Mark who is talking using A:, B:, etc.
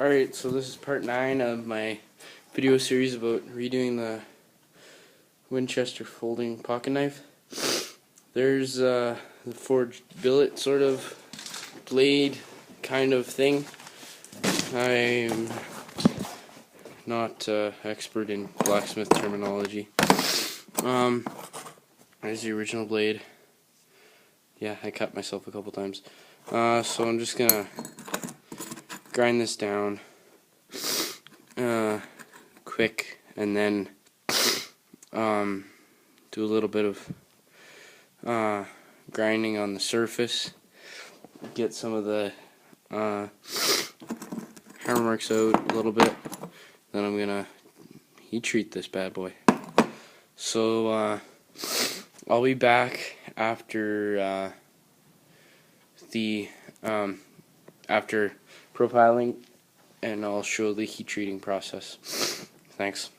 A: Alright, so this is part 9 of my video series about redoing the Winchester folding pocket knife. There's the forged billet sort of blade kind of thing. I'm not expert in blacksmith terminology. There's the original blade. Yeah, I cut myself a couple times. So I'm just gonna grind this down quick, and then do a little bit of grinding on the surface, get some of the hammer marks out a little bit. Then I'm gonna heat treat this bad boy. So I'll be back after after profiling, and I'll show the heat treating process. Thanks.